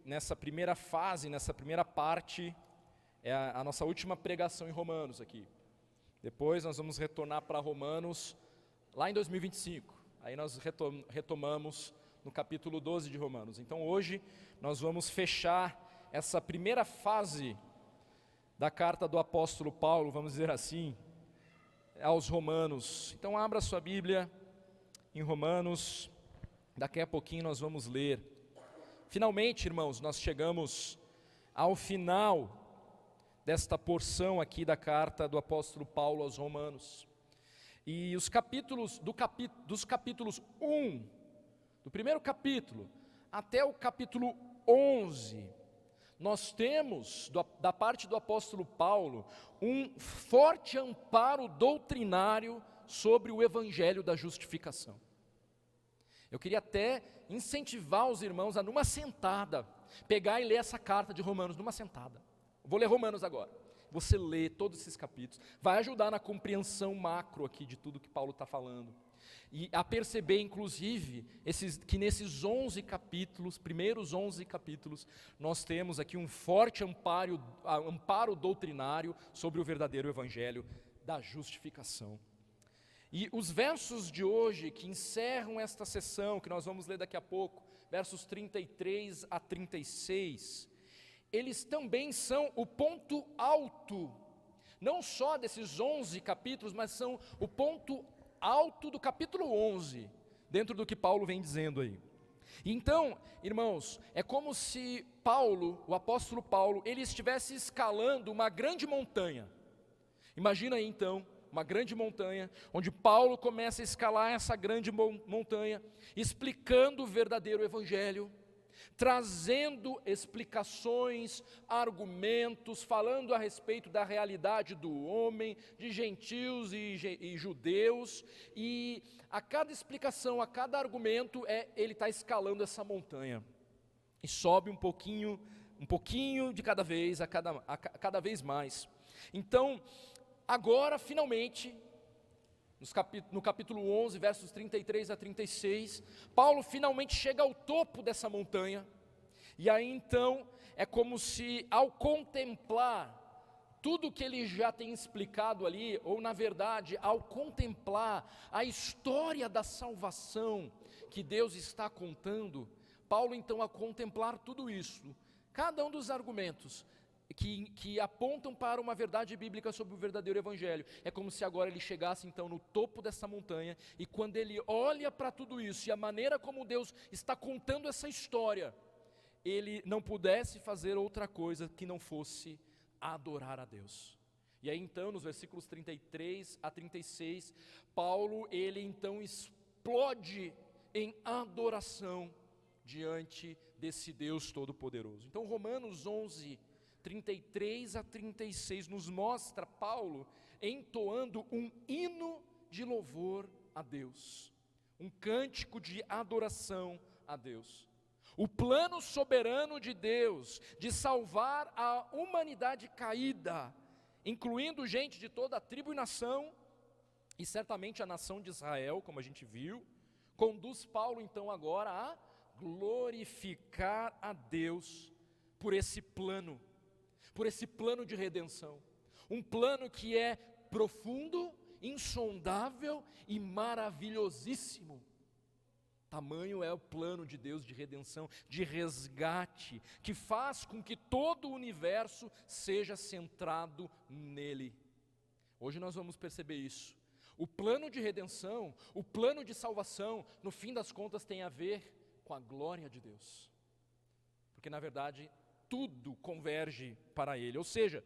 nessa primeira fase, nessa primeira parte, é a nossa última pregação em Romanos aqui. Depois nós vamos retornar para Romanos lá em 2025. Aí nós retomamos no capítulo 12 de Romanos. Então hoje nós vamos fechar essa primeira fase da carta do apóstolo Paulo, vamos dizer assim, aos Romanos. Então abra sua Bíblia em Romanos, daqui a pouquinho nós vamos ler. Finalmente, irmãos, nós chegamos ao final desta porção aqui da carta do apóstolo Paulo aos Romanos. E os capítulos, dos capítulos 1, do primeiro capítulo, até o capítulo 11, nós temos, da parte do apóstolo Paulo, um forte amparo doutrinário sobre o evangelho da justificação. Eu queria até incentivar os irmãos a, numa sentada, pegar e ler essa carta de Romanos, numa sentada. Vou ler Romanos agora. Você lê todos esses capítulos, vai ajudar na compreensão macro aqui de tudo que Paulo está falando. E a perceber, inclusive, que nesses 11 capítulos, primeiros 11 capítulos, nós temos aqui um forte amparo doutrinário sobre o verdadeiro evangelho da justificação. E os versos de hoje, que encerram esta sessão, que nós vamos ler daqui a pouco, versos 33 a 36, eles também são o ponto alto, não só desses 11 capítulos, mas são o ponto alto do capítulo 11, dentro do que Paulo vem dizendo aí. Então, irmãos, é como se Paulo, o apóstolo Paulo, ele estivesse escalando uma grande montanha. Imagina aí então, uma grande montanha, onde Paulo começa a escalar essa grande montanha, explicando o verdadeiro evangelho, trazendo explicações, argumentos, falando a respeito da realidade do homem, de gentios e judeus, e a cada explicação, a cada argumento, ele está escalando essa montanha, e sobe um pouquinho de cada vez, a cada vez mais. Então, agora, finalmente, no capítulo 11, versos 33 a 36, Paulo finalmente chega ao topo dessa montanha, e aí então, é como se ao contemplar tudo que ele já tem explicado ali, ou na verdade, ao contemplar a história da salvação que Deus está contando, Paulo então, a contemplar tudo isso, cada um dos argumentos, que apontam para uma verdade bíblica sobre o verdadeiro evangelho. É como se agora ele chegasse então no topo dessa montanha, e quando ele olha para tudo isso, e a maneira como Deus está contando essa história, ele não pudesse fazer outra coisa que não fosse adorar a Deus. E aí então, nos versículos 33 a 36, Paulo, ele então explode em adoração diante desse Deus Todo-Poderoso. Então, Romanos 11, 33 a 36, nos mostra Paulo entoando um hino de louvor a Deus, um cântico de adoração a Deus. O plano soberano de Deus de salvar a humanidade caída, incluindo gente de toda a tribo e nação, e certamente a nação de Israel, como a gente viu, conduz Paulo então agora a glorificar a Deus por esse plano de redenção, um plano que é profundo, insondável e maravilhosíssimo. Tamanho é o plano de Deus de redenção, de resgate, que faz com que todo o universo seja centrado nele. Hoje nós vamos perceber isso. O plano de redenção, o plano de salvação, no fim das contas tem a ver com a glória de Deus, porque na verdade tudo converge para ele, ou seja,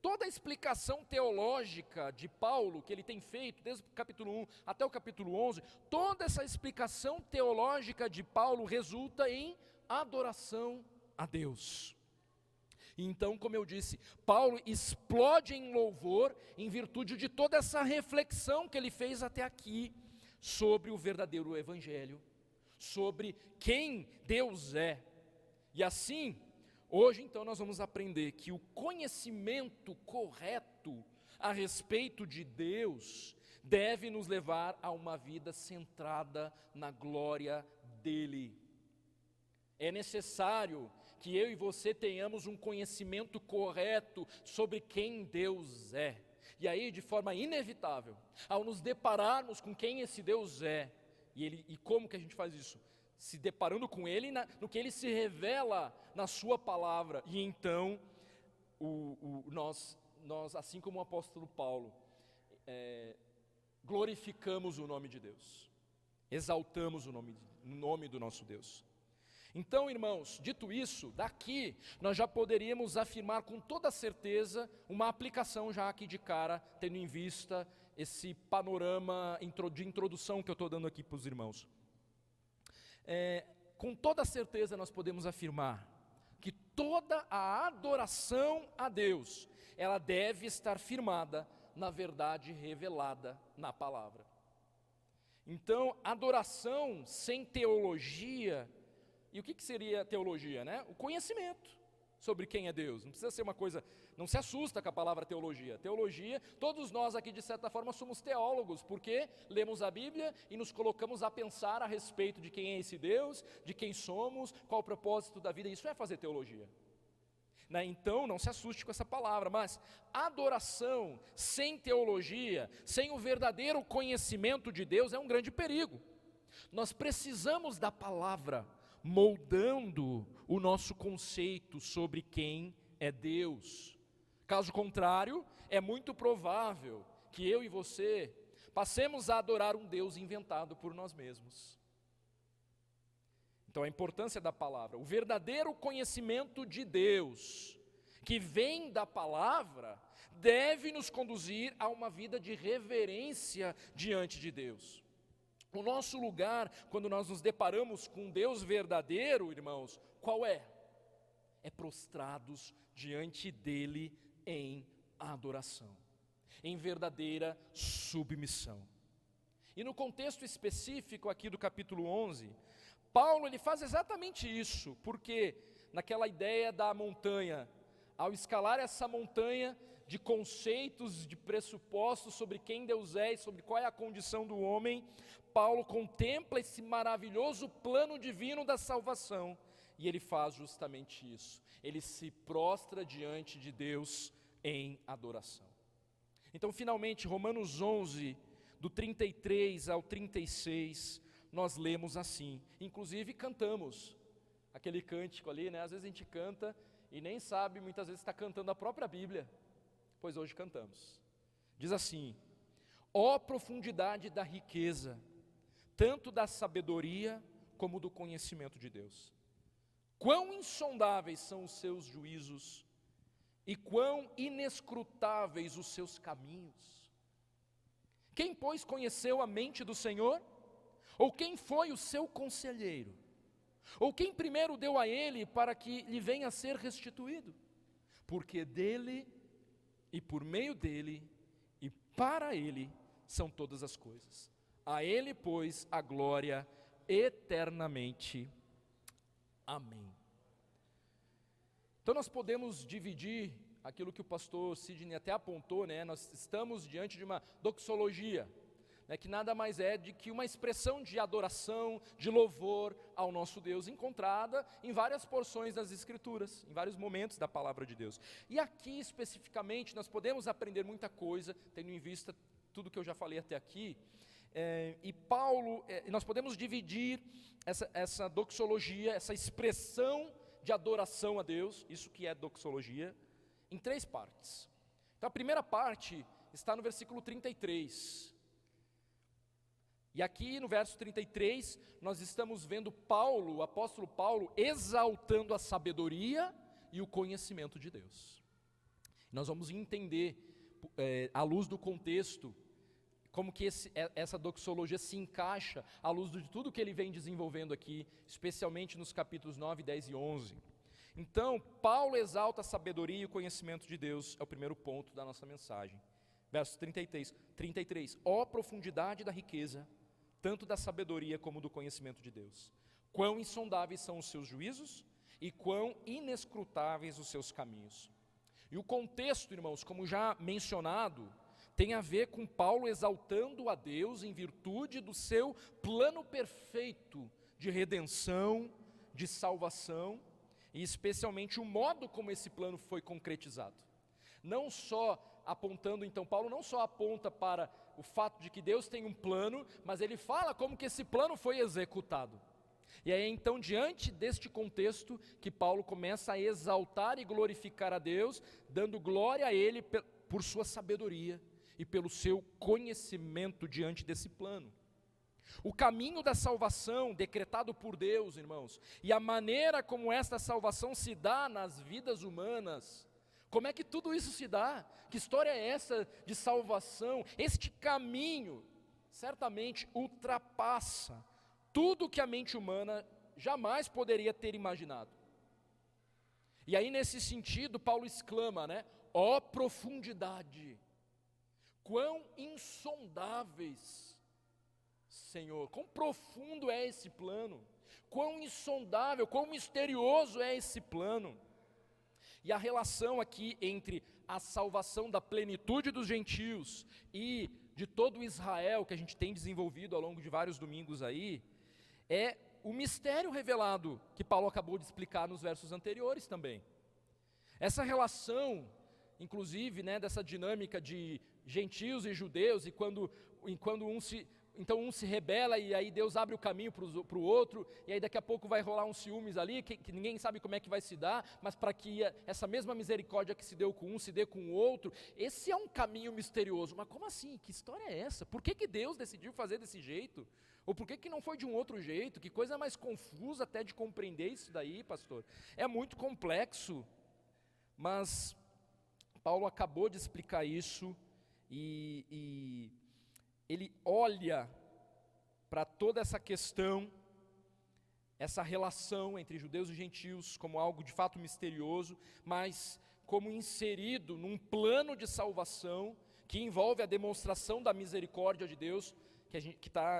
toda a explicação teológica de Paulo, que ele tem feito, desde o capítulo 1 até o capítulo 11, toda essa explicação teológica de Paulo resulta em adoração a Deus. E então, como eu disse, Paulo explode em louvor, em virtude de toda essa reflexão que ele fez até aqui, sobre o verdadeiro evangelho, sobre quem Deus é, e assim, hoje, então, nós vamos aprender que o conhecimento correto a respeito de Deus deve nos levar a uma vida centrada na glória dEle. É necessário que eu e você tenhamos um conhecimento correto sobre quem Deus é. E aí, de forma inevitável, ao nos depararmos com quem esse Deus é, e como que a gente faz isso? Se deparando com Ele no que Ele se revela na Sua palavra. E então, nós, assim como o apóstolo Paulo, glorificamos o nome de Deus, exaltamos o nome do nosso Deus. Então, irmãos, dito isso, daqui nós já poderíamos afirmar com toda certeza uma aplicação já aqui de cara, tendo em vista esse panorama de introdução que eu estou dando aqui para os irmãos. Com toda certeza nós podemos afirmar que toda a adoração a Deus, ela deve estar firmada na verdade revelada na palavra. Então, adoração sem teologia. E o que seria teologia, né? O conhecimento sobre quem é Deus. Não precisa ser uma coisa, não se assusta com a palavra teologia. Teologia, todos nós aqui de certa forma somos teólogos, porque lemos a Bíblia e nos colocamos a pensar a respeito de quem é esse Deus, de quem somos, qual o propósito da vida. Isso é fazer teologia. Então, não se assuste com essa palavra, mas adoração sem teologia, sem o verdadeiro conhecimento de Deus é um grande perigo. Nós precisamos da palavra moldando o nosso conceito sobre quem é Deus. Caso contrário, é muito provável que eu e você passemos a adorar um Deus inventado por nós mesmos. Então a importância da palavra, o verdadeiro conhecimento de Deus, que vem da palavra, deve nos conduzir a uma vida de reverência diante de Deus. O nosso lugar, quando nós nos deparamos com Deus verdadeiro, irmãos, qual é? É prostrados diante dele em adoração, em verdadeira submissão. E no contexto específico aqui do capítulo 11, Paulo ele faz exatamente isso, porque naquela ideia da montanha, ao escalar essa montanha de conceitos, de pressupostos sobre quem Deus é e sobre qual é a condição do homem, Paulo contempla esse maravilhoso plano divino da salvação, e ele faz justamente isso, ele se prostra diante de Deus em adoração. Então finalmente, Romanos 11, do 33 ao 36, nós lemos assim, inclusive cantamos aquele cântico ali, né? Às vezes a gente canta e nem sabe, muitas vezes está cantando a própria Bíblia, pois hoje cantamos. Diz assim: ó profundidade da riqueza, tanto da sabedoria como do conhecimento de Deus. Quão insondáveis são os seus juízos e quão inescrutáveis os seus caminhos. Quem, pois, conheceu a mente do Senhor? Ou quem foi o seu conselheiro? Ou quem primeiro deu a ele para que lhe venha a ser restituído? Porque dele, e por meio dele, e para ele, são todas as coisas. A ele, pois, a glória eternamente. Amém. Então nós podemos dividir aquilo que o pastor Sidney até apontou, né? Nós estamos diante de uma doxologia, né, que nada mais é de que uma expressão de adoração, de louvor ao nosso Deus, encontrada em várias porções das Escrituras, em vários momentos da palavra de Deus. E aqui especificamente nós podemos aprender muita coisa, tendo em vista tudo que eu já falei até aqui, e Paulo, nós podemos dividir essa doxologia, essa expressão de adoração a Deus, isso que é doxologia, em 3 partes. Então a primeira parte está no versículo 33, e aqui no verso 33, nós estamos vendo Paulo, o apóstolo Paulo, exaltando a sabedoria e o conhecimento de Deus. Nós vamos entender, à luz do contexto, como que essa doxologia se encaixa à luz de tudo que ele vem desenvolvendo aqui, especialmente nos capítulos 9, 10 e 11. Então, Paulo exalta a sabedoria e o conhecimento de Deus, é o primeiro ponto da nossa mensagem. Verso 33, ó profundidade da riqueza, tanto da sabedoria como do conhecimento de Deus. Quão insondáveis são os seus juízos e quão inescrutáveis os seus caminhos. E o contexto, irmãos, como já mencionado, tem a ver com Paulo exaltando a Deus em virtude do seu plano perfeito de redenção, de salvação, e especialmente o modo como esse plano foi concretizado. Não só apontando, então, Paulo não só aponta para o fato de que Deus tem um plano, mas ele fala como que esse plano foi executado. E é então diante deste contexto que Paulo começa a exaltar e glorificar a Deus, dando glória a Ele por sua sabedoria e pelo seu conhecimento diante desse plano. O caminho da salvação decretado por Deus, irmãos, e a maneira como esta salvação se dá nas vidas humanas, como é que tudo isso se dá? Que história é essa de salvação? Este caminho certamente ultrapassa tudo que a mente humana jamais poderia ter imaginado. E aí nesse sentido Paulo exclama, né? Ó profundidade, quão insondáveis, Senhor, quão profundo é esse plano, quão insondável, quão misterioso é esse plano. E a relação aqui entre a salvação da plenitude dos gentios e de todo Israel, que a gente tem desenvolvido ao longo de vários domingos aí, é o mistério revelado que Paulo acabou de explicar nos versos anteriores também. Essa relação, inclusive, né, dessa dinâmica de gentios e judeus, e quando um se rebela e aí Deus abre o caminho para o outro, e aí daqui a pouco vai rolar uns ciúmes ali, que ninguém sabe como é que vai se dar, mas para que essa mesma misericórdia que se deu com um, se dê com o outro, esse é um caminho misterioso. Mas como assim? Que história é essa? Por que Deus decidiu fazer desse jeito? Ou por que não foi de um outro jeito? Que coisa mais confusa até de compreender isso daí, pastor. É muito complexo, mas Paulo acabou de explicar isso, e ele olha para toda essa questão, essa relação entre judeus e gentios como algo de fato misterioso, mas como inserido num plano de salvação que envolve a demonstração da misericórdia de Deus,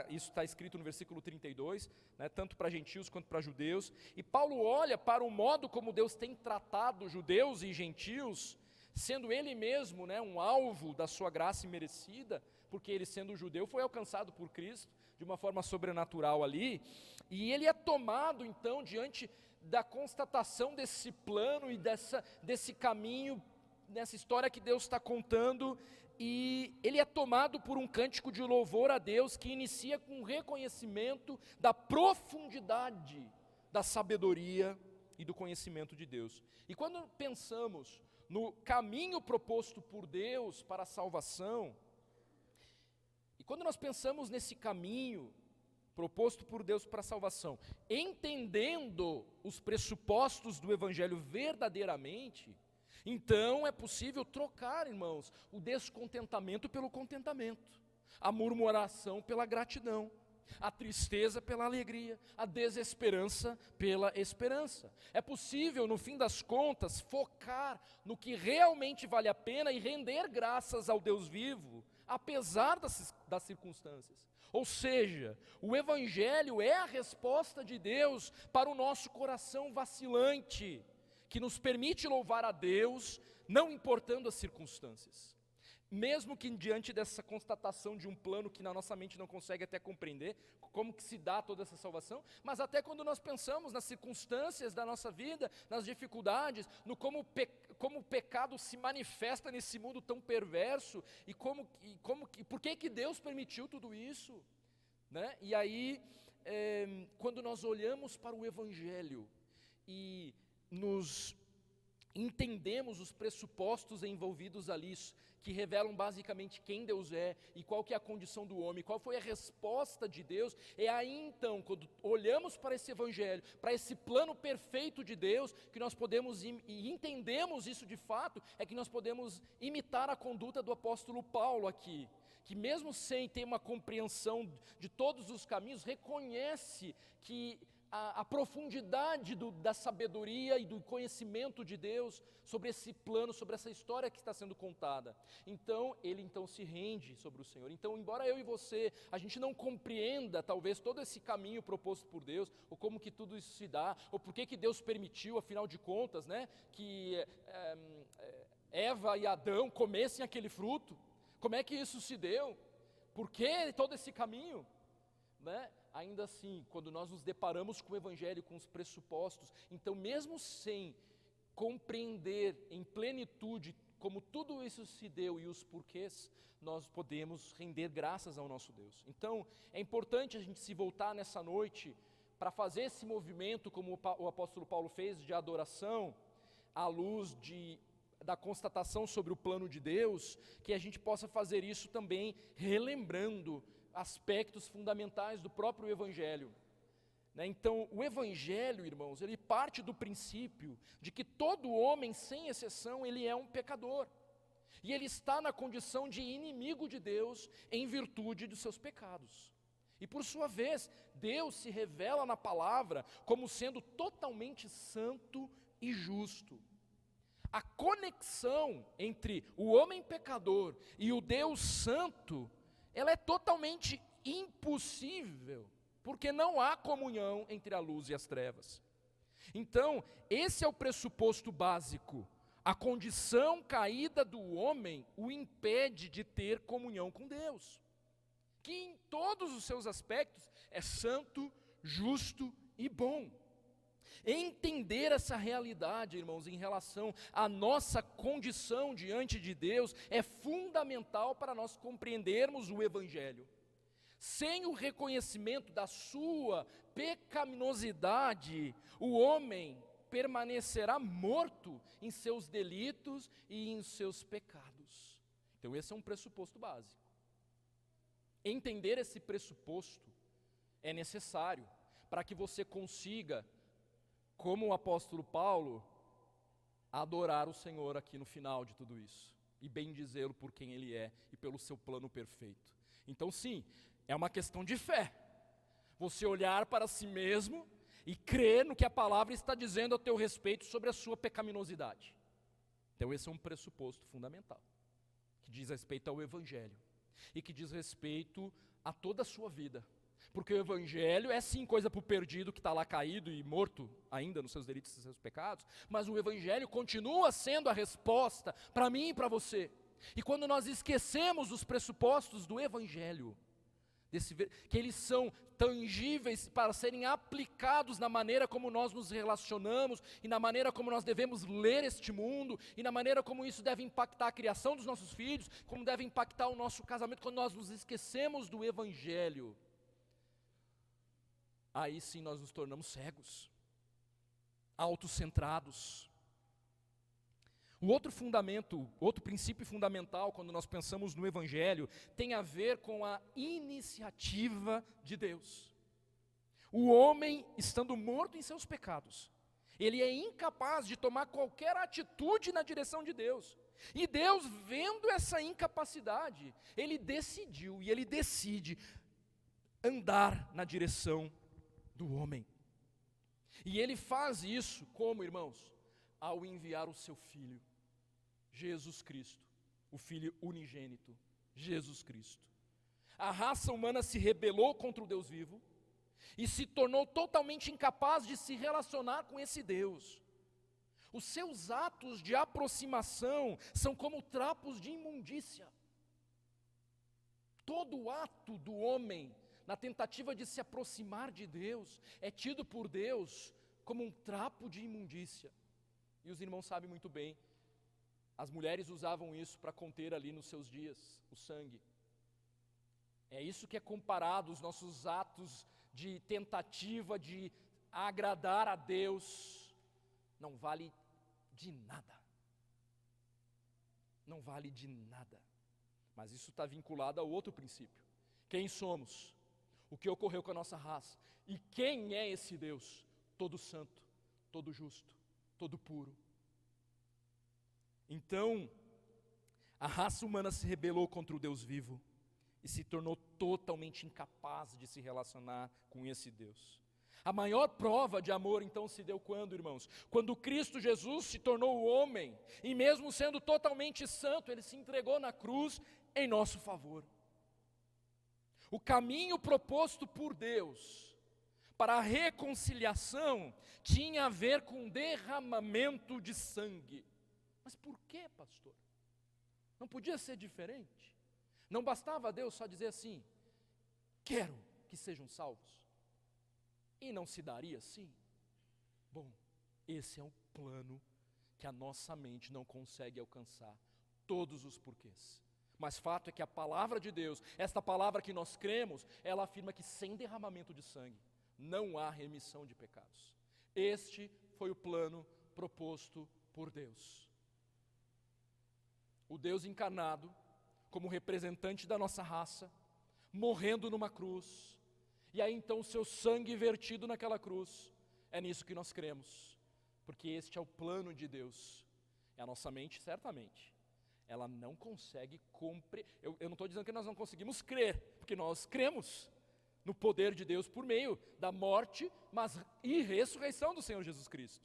isso está escrito no versículo 32, né, tanto para gentios quanto para judeus. E Paulo olha para o modo como Deus tem tratado judeus e gentios, sendo ele mesmo, né, um alvo da sua graça imerecida, porque ele, sendo judeu, foi alcançado por Cristo de uma forma sobrenatural ali, e ele é tomado então diante da constatação desse plano e desse caminho, nessa história que Deus está contando, e ele é tomado por um cântico de louvor a Deus que inicia com um reconhecimento da profundidade da sabedoria e do conhecimento de Deus. E quando pensamos no caminho proposto por Deus para a salvação, e quando nós pensamos nesse caminho proposto por Deus para a salvação, entendendo os pressupostos do Evangelho verdadeiramente, então é possível trocar, irmãos, o descontentamento pelo contentamento, a murmuração pela gratidão, a tristeza pela alegria, a desesperança pela esperança. É possível, no fim das contas, focar no que realmente vale a pena e render graças ao Deus vivo, apesar das circunstâncias. Ou seja, o Evangelho é a resposta de Deus para o nosso coração vacilante, que nos permite louvar a Deus, não importando as circunstâncias. Mesmo que diante dessa constatação de um plano que na nossa mente não consegue até compreender, como que se dá toda essa salvação, mas até quando nós pensamos nas circunstâncias da nossa vida, nas dificuldades, no como o pecado se manifesta nesse mundo tão perverso, e por que Deus permitiu tudo isso, né? E aí, quando nós olhamos para o Evangelho e nos entendemos os pressupostos envolvidos ali, que revelam basicamente quem Deus é e qual que é a condição do homem, qual foi a resposta de Deus, é aí então, quando olhamos para esse Evangelho, para esse plano perfeito de Deus, que nós podemos, e entendemos isso de fato, é que nós podemos imitar a conduta do apóstolo Paulo aqui, que mesmo sem ter uma compreensão de todos os caminhos, reconhece que a profundidade da sabedoria e do conhecimento de Deus sobre esse plano, sobre essa história que está sendo contada. Então, ele se rende sobre o Senhor. Então, embora eu e você, a gente não compreenda talvez todo esse caminho proposto por Deus, ou como que tudo isso se dá, ou por que Deus permitiu, afinal de contas, né, que Eva e Adão comessem aquele fruto, como é que isso se deu, por que todo esse caminho? né, ainda assim, quando nós nos deparamos com o Evangelho, com os pressupostos, então mesmo sem compreender em plenitude como tudo isso se deu e os porquês, nós podemos render graças ao nosso Deus. Então, é importante a gente se voltar nessa noite para fazer esse movimento, como o apóstolo Paulo fez, de adoração, à luz da constatação sobre o plano de Deus, que a gente possa fazer isso também relembrando aspectos fundamentais do próprio Evangelho. Então, o Evangelho, irmãos, ele parte do princípio de que todo homem, sem exceção, ele é um pecador. E ele está na condição de inimigo de Deus em virtude dos seus pecados. E por sua vez, Deus se revela na palavra como sendo totalmente santo e justo. A conexão entre o homem pecador e o Deus santo, ela é totalmente impossível, porque não há comunhão entre a luz e as trevas. Então, esse é o pressuposto básico. A condição caída do homem o impede de ter comunhão com Deus, que em todos os seus aspectos é santo, justo e bom. Entender essa realidade, irmãos, em relação à nossa condição diante de Deus, é fundamental para nós compreendermos o Evangelho. Sem o reconhecimento da sua pecaminosidade, o homem permanecerá morto em seus delitos e em seus pecados. Então esse é um pressuposto básico. Entender esse pressuposto é necessário para que você consiga, como o apóstolo Paulo, adorar o Senhor aqui no final de tudo isso, e bendizê-lo por quem Ele é e pelo seu plano perfeito. Então sim, é uma questão de fé, você olhar para si mesmo e crer no que a palavra está dizendo a teu respeito sobre a sua pecaminosidade. Então esse é um pressuposto fundamental, que diz respeito ao Evangelho, e que diz respeito a toda a sua vida. Porque o Evangelho é sim coisa para o perdido que está lá caído e morto ainda nos seus delitos e seus pecados, mas o Evangelho continua sendo a resposta para mim e para você. E quando nós esquecemos os pressupostos do Evangelho, que eles são tangíveis para serem aplicados na maneira como nós nos relacionamos, e na maneira como nós devemos ler este mundo, e na maneira como isso deve impactar a criação dos nossos filhos, como deve impactar o nosso casamento, quando nós nos esquecemos do Evangelho, aí sim nós nos tornamos cegos, autocentrados. O outro princípio fundamental, quando nós pensamos no Evangelho, tem a ver com a iniciativa de Deus. O homem, estando morto em seus pecados, ele é incapaz de tomar qualquer atitude na direção de Deus. E Deus, vendo essa incapacidade, Ele decidiu e Ele decide andar na direção do homem. E Ele faz isso como, irmãos? Ao enviar o seu Filho, Jesus Cristo, o Filho unigênito, Jesus Cristo. A raça humana se rebelou contra o Deus vivo e se tornou totalmente incapaz de se relacionar com esse Deus. Os seus atos de aproximação são como trapos de imundícia. Todo ato do homem na tentativa de se aproximar de Deus é tido por Deus como um trapo de imundícia. E os irmãos sabem muito bem, as mulheres usavam isso para conter ali nos seus dias o sangue. É isso que é comparado os nossos atos de tentativa de agradar a Deus. Não vale de nada. Não vale de nada. Mas isso está vinculado ao outro princípio. Quem somos? O que ocorreu com a nossa raça? E quem é esse Deus? Todo santo, todo justo, todo puro. Então, a raça humana se rebelou contra o Deus vivo e se tornou totalmente incapaz de se relacionar com esse Deus. A maior prova de amor então se deu quando, irmãos? Quando Cristo Jesus se tornou homem, e mesmo sendo totalmente santo, Ele se entregou na cruz em nosso favor. O caminho proposto por Deus para a reconciliação tinha a ver com derramamento de sangue. Mas por que, pastor? Não podia ser diferente? Não bastava Deus só dizer assim: quero que sejam salvos? E não se daria assim? Bom, esse é um plano que a nossa mente não consegue alcançar todos os porquês. Mas fato é que a palavra de Deus, esta palavra que nós cremos, ela afirma que sem derramamento de sangue não há remissão de pecados. Este foi o plano proposto por Deus. O Deus encarnado, como representante da nossa raça, morrendo numa cruz, e aí então o seu sangue vertido naquela cruz. É nisso que nós cremos, porque este é o plano de Deus. É a nossa mente, certamente, ela não consegue compreender. Eu não estou dizendo que nós não conseguimos crer, porque nós cremos no poder de Deus por meio da morte, e ressurreição do Senhor Jesus Cristo.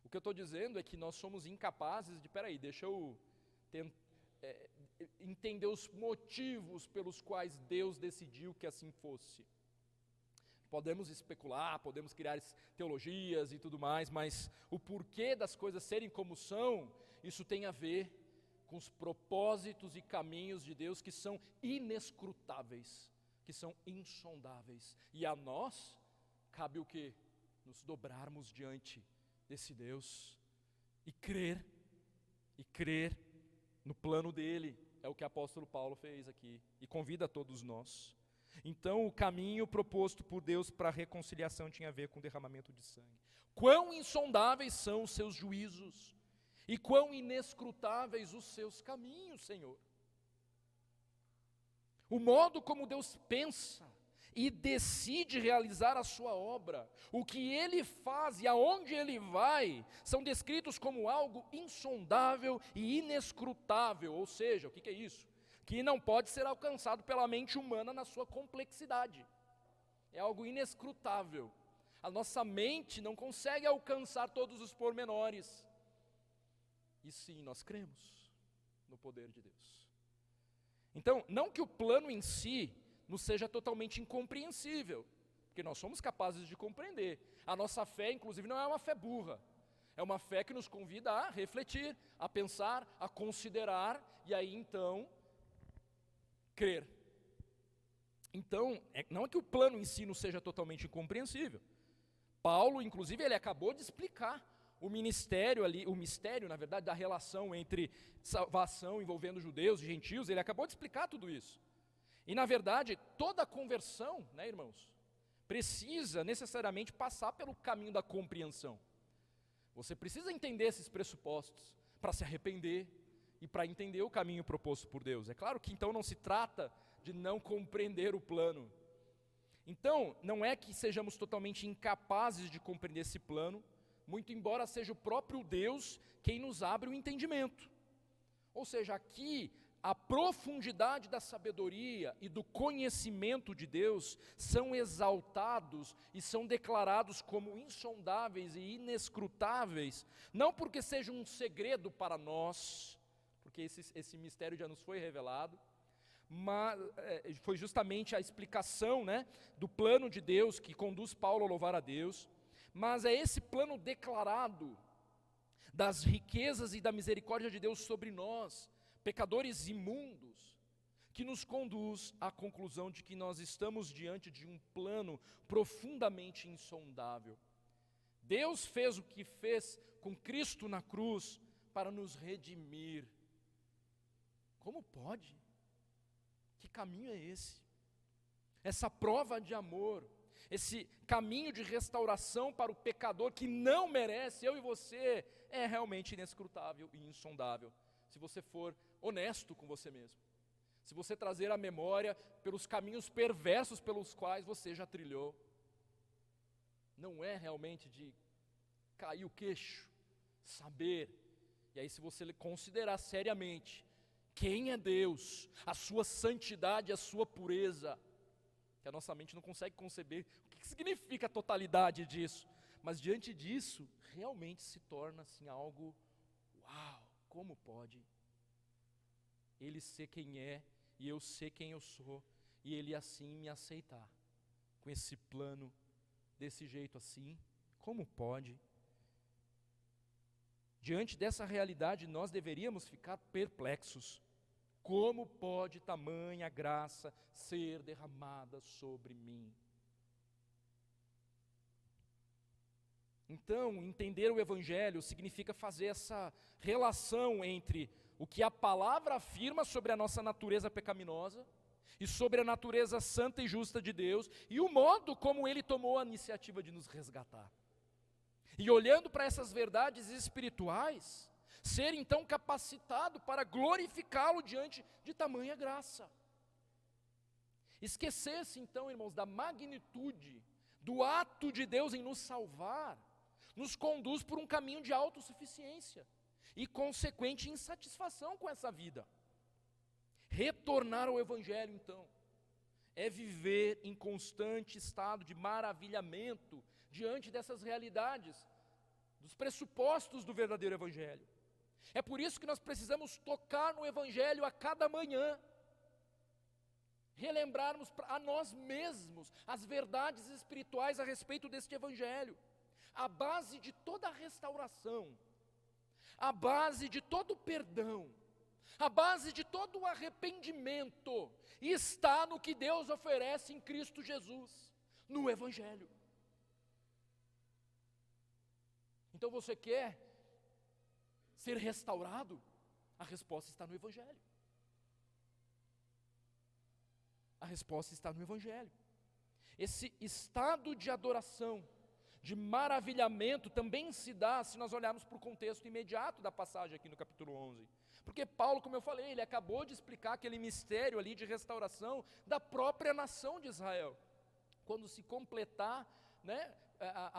O que eu estou dizendo é que nós somos incapazes de, deixa eu entender os motivos pelos quais Deus decidiu que assim fosse. Podemos especular, podemos criar teologias e tudo mais, mas o porquê das coisas serem como são, isso tem a ver com os propósitos e caminhos de Deus que são inescrutáveis, que são insondáveis. E a nós cabe o quê? Nos dobrarmos diante desse Deus e crer no plano dele. É o que o apóstolo Paulo fez aqui e convida a todos nós. Então o caminho proposto por Deus para a reconciliação tinha a ver com o derramamento de sangue. Quão insondáveis são os seus juízos e quão inescrutáveis os seus caminhos, Senhor. O modo como Deus pensa e decide realizar a sua obra, o que Ele faz e aonde Ele vai, são descritos como algo insondável e inescrutável. Ou seja, o que é isso? Que não pode ser alcançado pela mente humana na sua complexidade. É algo inescrutável. A nossa mente não consegue alcançar todos os pormenores. E sim, nós cremos no poder de Deus. Então, não que o plano em si nos seja totalmente incompreensível, porque nós somos capazes de compreender. A nossa fé, inclusive, não é uma fé burra. É uma fé que nos convida a refletir, a pensar, a considerar, e aí então crer. Então, não é que o plano em si não seja totalmente incompreensível. Paulo, inclusive, ele acabou de explicar o mistério, na verdade, da relação entre salvação envolvendo judeus e gentios. Ele acabou de explicar tudo isso. E, na verdade, toda conversão, irmãos, precisa necessariamente passar pelo caminho da compreensão. Você precisa entender esses pressupostos para se arrepender e para entender o caminho proposto por Deus. É claro que então não se trata de não compreender o plano. Então, não é que sejamos totalmente incapazes de compreender esse plano, muito embora seja o próprio Deus quem nos abre o entendimento. Ou seja, aqui a profundidade da sabedoria e do conhecimento de Deus são exaltados e são declarados como insondáveis e inescrutáveis, não porque seja um segredo para nós, porque esse mistério já nos foi revelado, mas foi justamente a explicação, do plano de Deus que conduz Paulo a louvar a Deus, mas é esse plano declarado das riquezas e da misericórdia de Deus sobre nós, pecadores imundos, que nos conduz à conclusão de que nós estamos diante de um plano profundamente insondável. Deus fez o que fez com Cristo na cruz para nos redimir. Como pode? Que caminho é esse? Essa prova de amor, esse caminho de restauração para o pecador que não merece, eu e você, é realmente inescrutável e insondável, se você for honesto com você mesmo. Se você trazer à memória pelos caminhos perversos pelos quais você já trilhou. Não é realmente de cair o queixo, saber. E aí se você considerar seriamente quem é Deus, a sua santidade, a sua pureza, que a nossa mente não consegue conceber o que significa a totalidade disso, mas diante disso, realmente se torna assim algo, uau, como pode Ele ser quem é, e eu ser quem eu sou, e Ele assim me aceitar, com esse plano, desse jeito assim, como pode? Diante dessa realidade, nós deveríamos ficar perplexos. Como pode tamanha graça ser derramada sobre mim? Então, entender o Evangelho significa fazer essa relação entre o que a palavra afirma sobre a nossa natureza pecaminosa e sobre a natureza santa e justa de Deus, e o modo como Ele tomou a iniciativa de nos resgatar. E olhando para essas verdades espirituais, ser então capacitado para glorificá-lo diante de tamanha graça. Esquecer-se então, irmãos, da magnitude do ato de Deus em nos salvar, nos conduz por um caminho de autossuficiência e consequente insatisfação com essa vida. Retornar ao Evangelho, então, é viver em constante estado de maravilhamento diante dessas realidades, dos pressupostos do verdadeiro Evangelho. É por isso que nós precisamos tocar no Evangelho a cada manhã, relembrarmos a nós mesmos as verdades espirituais a respeito deste Evangelho. A base de toda a restauração, a base de todo o perdão, a base de todo o arrependimento está no que Deus oferece em Cristo Jesus, no Evangelho. Então você quer ser restaurado? A resposta está no Evangelho. A resposta está no Evangelho. Esse estado de adoração, de maravilhamento, também se dá se nós olharmos para o contexto imediato da passagem aqui no capítulo 11. Porque Paulo, como eu falei, ele acabou de explicar aquele mistério ali de restauração da própria nação de Israel. Quando se completar,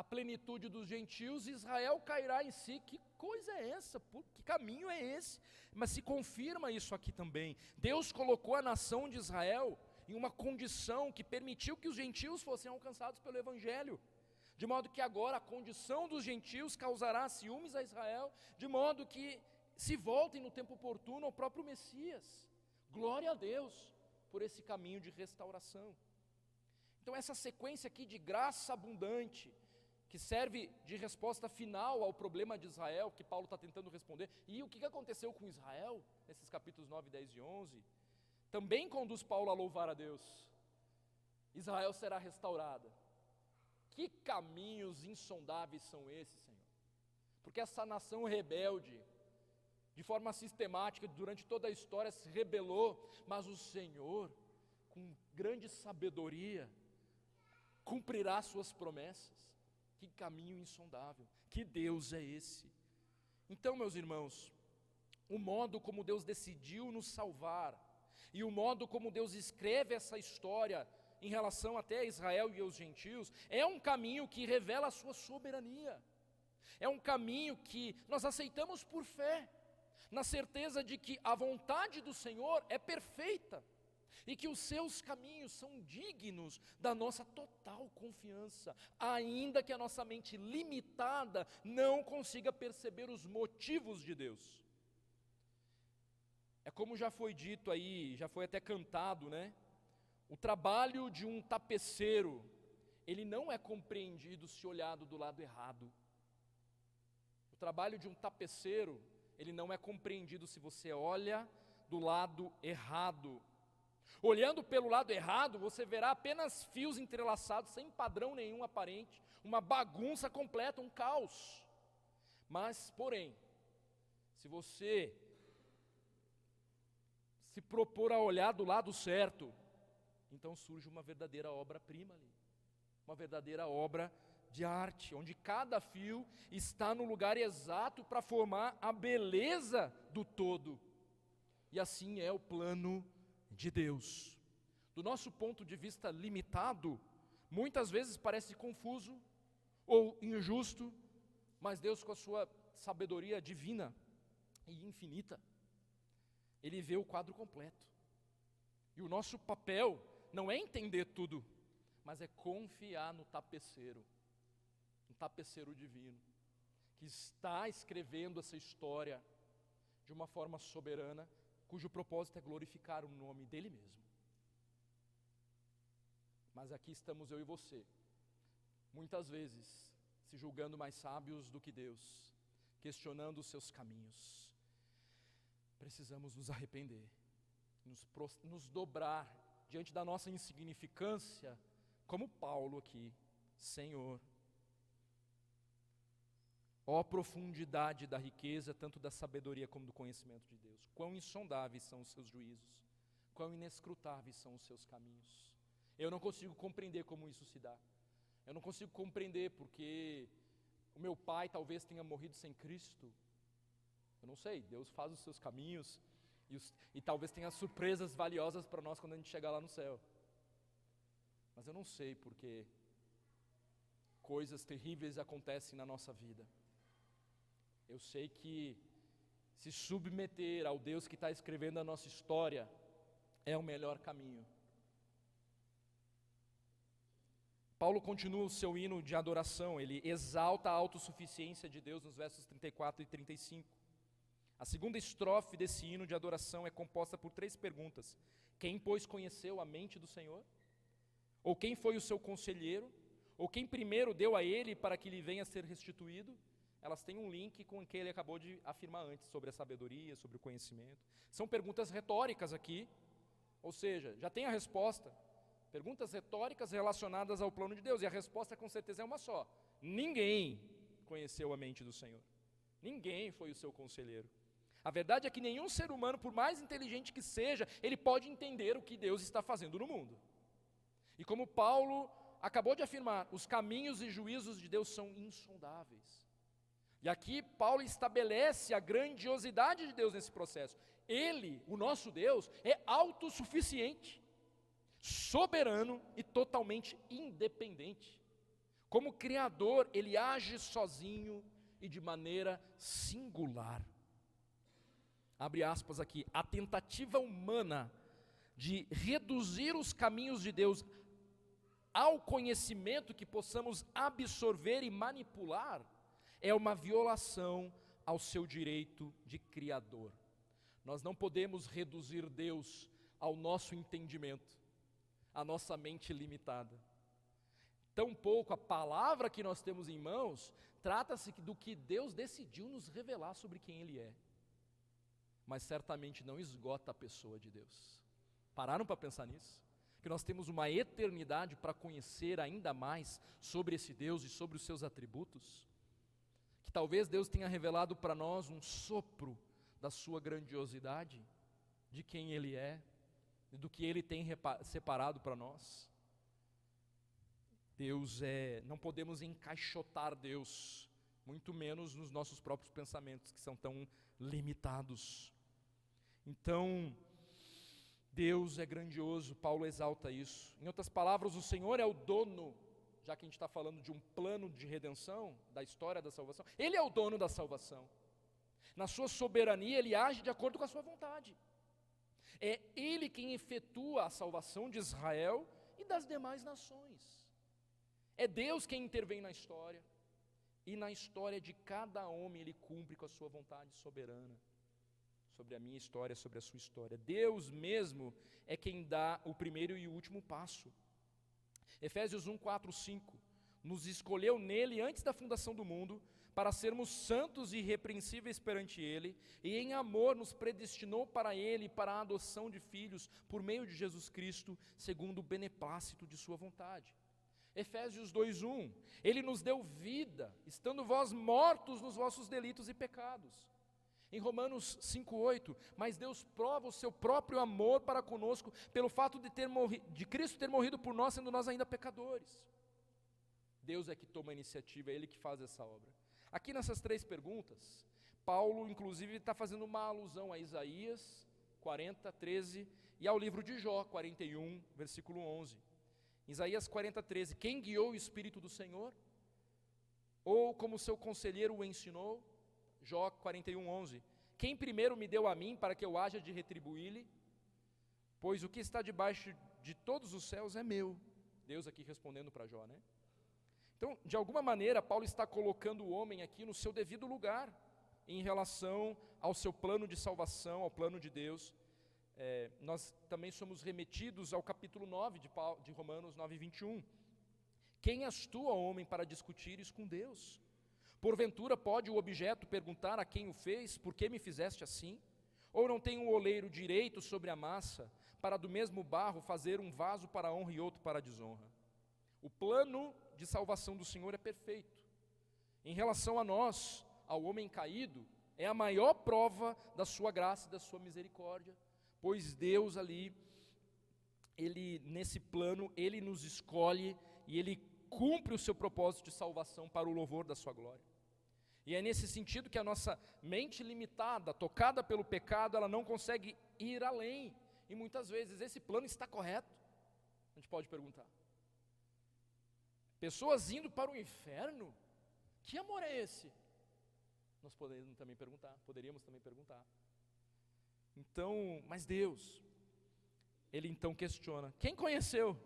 a plenitude dos gentios, Israel cairá em si. Que coisa é essa? Que caminho é esse? Mas se confirma isso aqui também. Deus colocou a nação de Israel em uma condição que permitiu que os gentios fossem alcançados pelo Evangelho. De modo que agora a condição dos gentios causará ciúmes a Israel, de modo que se voltem no tempo oportuno ao próprio Messias. Glória a Deus por esse caminho de restauração. Então essa sequência aqui de graça abundante, que serve de resposta final ao problema de Israel, que Paulo está tentando responder, e o que aconteceu com Israel, nesses capítulos 9, 10 e 11, também conduz Paulo a louvar a Deus. Israel será restaurada. Que caminhos insondáveis são esses, Senhor? Porque essa nação rebelde, de forma sistemática, durante toda a história se rebelou, mas o Senhor, com grande sabedoria, cumprirá suas promessas. Que caminho insondável, que Deus é esse? Então, meus irmãos, o modo como Deus decidiu nos salvar, e o modo como Deus escreve essa história, em relação até a Israel e aos gentios, é um caminho que revela a sua soberania. É um caminho que nós aceitamos por fé, na certeza de que a vontade do Senhor é perfeita, e que os seus caminhos são dignos da nossa total confiança, ainda que a nossa mente limitada não consiga perceber os motivos de Deus. É como já foi dito aí, já foi até cantado, O trabalho de um tapeceiro, ele não é compreendido se olhado do lado errado. O trabalho de um tapeceiro, ele não é compreendido se você olha do lado errado. Olhando pelo lado errado, você verá apenas fios entrelaçados, sem padrão nenhum aparente, uma bagunça completa, um caos. Mas, porém, se você se propor a olhar do lado certo, então surge uma verdadeira obra-prima ali, uma verdadeira obra de arte, onde cada fio está no lugar exato para formar a beleza do todo. E assim é o plano de Deus. Do nosso ponto de vista limitado, muitas vezes parece confuso ou injusto, mas Deus, com a sua sabedoria divina e infinita, Ele vê o quadro completo. E o nosso papel não é entender tudo, mas é confiar no tapeceiro, um tapeceiro divino, que está escrevendo essa história de uma forma soberana, cujo propósito é glorificar o nome dele mesmo. Mas aqui estamos eu e você, muitas vezes se julgando mais sábios do que Deus, questionando os seus caminhos. Precisamos nos arrepender nos dobrar diante da nossa insignificância, como Paulo aqui, Senhor. Ó profundidade da riqueza, tanto da sabedoria como do conhecimento de Deus. Quão insondáveis são os seus juízos, quão inescrutáveis são os seus caminhos. Eu não consigo compreender como isso se dá. Eu não consigo compreender porque o meu pai talvez tenha morrido sem Cristo. Eu não sei, Deus faz os seus caminhos e talvez tenha surpresas valiosas para nós quando a gente chegar lá no céu. Mas eu não sei porque coisas terríveis acontecem na nossa vida. Eu sei que se submeter ao Deus que está escrevendo a nossa história é o melhor caminho. Paulo continua o seu hino de adoração, ele exalta a autossuficiência de Deus nos versos 34 e 35. A segunda estrofe desse hino de adoração é composta por 3 perguntas. Quem, pois, conheceu a mente do Senhor? Ou quem foi o seu conselheiro? Ou quem primeiro deu a ele para que lhe venha a ser restituído? Elas têm um link com o que ele acabou de afirmar antes, sobre a sabedoria, sobre o conhecimento. São perguntas retóricas aqui, ou seja, já tem a resposta. Perguntas retóricas relacionadas ao plano de Deus, e a resposta com certeza é uma só. Ninguém conheceu a mente do Senhor. Ninguém foi o seu conselheiro. A verdade é que nenhum ser humano, por mais inteligente que seja, ele pode entender o que Deus está fazendo no mundo. E como Paulo acabou de afirmar, os caminhos e juízos de Deus são insondáveis. E aqui Paulo estabelece a grandiosidade de Deus nesse processo. Ele, o nosso Deus, é autossuficiente, soberano e totalmente independente. Como Criador, ele age sozinho e de maneira singular. Abre aspas aqui, a tentativa humana de reduzir os caminhos de Deus ao conhecimento que possamos absorver e manipular, é uma violação ao seu direito de Criador. Nós não podemos reduzir Deus ao nosso entendimento, à nossa mente limitada. Tampouco a palavra que nós temos em mãos, trata-se do que Deus decidiu nos revelar sobre quem Ele é. Mas certamente não esgota a pessoa de Deus. Pararam para pensar nisso? Que nós temos uma eternidade para conhecer ainda mais sobre esse Deus e sobre os seus atributos? Que talvez Deus tenha revelado para nós um sopro da sua grandiosidade, de quem Ele é, e do que Ele tem separado para nós. Não podemos encaixotar Deus, muito menos nos nossos próprios pensamentos, que são tão limitados. Então, Deus é grandioso, Paulo exalta isso. Em outras palavras, o Senhor é o dono, já que a gente está falando de um plano de redenção, da história da salvação, Ele é o dono da salvação. Na sua soberania, Ele age de acordo com a sua vontade. É Ele quem efetua a salvação de Israel e das demais nações. É Deus quem intervém na história, e na história de cada homem Ele cumpre com a sua vontade soberana, sobre a minha história, sobre a sua história. Deus mesmo é quem dá o primeiro e o último passo. Efésios 1, 4, 5, nos escolheu nele antes da fundação do mundo, para sermos santos e irrepreensíveis perante Ele, e em amor nos predestinou para Ele, para a adoção de filhos, por meio de Jesus Cristo, segundo o beneplácito de sua vontade. Efésios 2:1, Ele nos deu vida, estando vós mortos nos vossos delitos e pecados. Em Romanos 5:8, mas Deus prova o seu próprio amor para conosco, pelo fato de Cristo ter morrido por nós, sendo nós ainda pecadores. Deus é que toma a iniciativa, é Ele que faz essa obra. Aqui nessas 3 perguntas, Paulo inclusive está fazendo uma alusão a Isaías 40, 13, e ao livro de Jó 41, versículo 11. Isaías 40, 13, quem guiou o Espírito do Senhor? Ou como seu conselheiro o ensinou? Jó 41, 11, quem primeiro me deu a mim para que eu haja de retribuí-lhe? Pois o que está debaixo de todos os céus é meu. Deus aqui respondendo para Jó, né? Então, de alguma maneira, Paulo está colocando o homem aqui no seu devido lugar, em relação ao seu plano de salvação, ao plano de Deus. Nós também somos remetidos ao capítulo 9 de Romanos 9, 21. Quem és tu, ó homem, para discutires com Deus? Porventura pode o objeto perguntar a quem o fez, por que me fizeste assim? Ou não tem um oleiro direito sobre a massa, para do mesmo barro fazer um vaso para a honra e outro para a desonra? O plano de salvação do Senhor é perfeito. Em relação a nós, ao homem caído, é a maior prova da sua graça e da sua misericórdia, pois Deus ali, Ele nesse plano, Ele nos escolhe e Ele cumpre o seu propósito de salvação para o louvor da sua glória. E é nesse sentido que a nossa mente limitada, tocada pelo pecado, ela não consegue ir além. E muitas vezes esse plano está correto? A gente pode perguntar. Pessoas indo para o inferno? Que amor é esse? Nós poderíamos também perguntar. Então, mas Deus, Ele então questiona: quem conheceu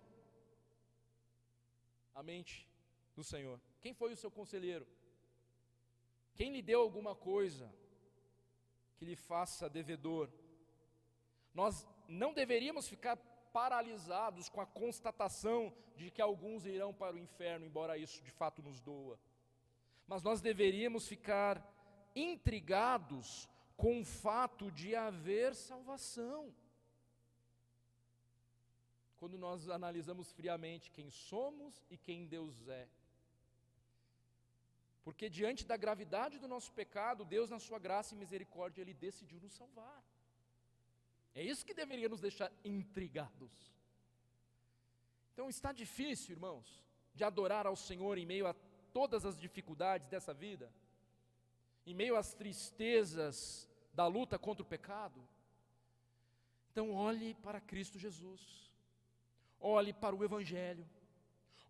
a mente do Senhor? Quem foi o seu conselheiro? Quem lhe deu alguma coisa que lhe faça devedor? Nós não deveríamos ficar paralisados com a constatação de que alguns irão para o inferno, embora isso de fato nos doa. Mas nós deveríamos ficar intrigados com o fato de haver salvação. Quando nós analisamos friamente quem somos e quem Deus é. Porque diante da gravidade do nosso pecado, Deus na sua graça e misericórdia, Ele decidiu nos salvar. É isso que deveria nos deixar intrigados. Então está difícil, irmãos, de adorar ao Senhor em meio a todas as dificuldades dessa vida, em meio às tristezas da luta contra o pecado. Então olhe para Cristo Jesus, olhe para o Evangelho,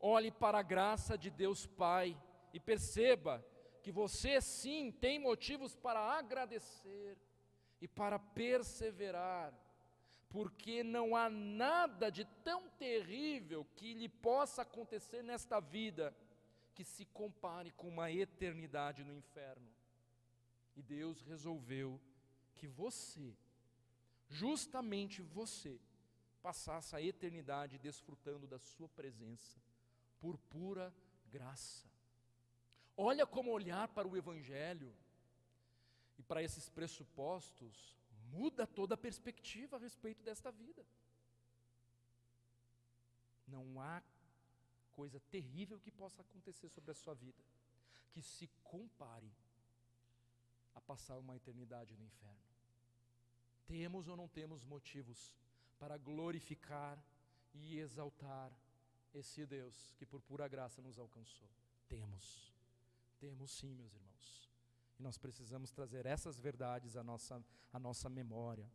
olhe para a graça de Deus Pai, e perceba que você sim tem motivos para agradecer e para perseverar, porque não há nada de tão terrível que lhe possa acontecer nesta vida que se compare com uma eternidade no inferno. E Deus resolveu que você, justamente você, passasse a eternidade desfrutando da sua presença, por pura graça. Olha como olhar para o Evangelho e para esses pressupostos muda toda a perspectiva a respeito desta vida. Não há coisa terrível que possa acontecer sobre a sua vida que se compare a passar uma eternidade no inferno. Temos ou não temos motivos para glorificar e exaltar esse Deus que por pura graça nos alcançou? Temos sim, meus irmãos. E nós precisamos trazer essas verdades à nossa memória.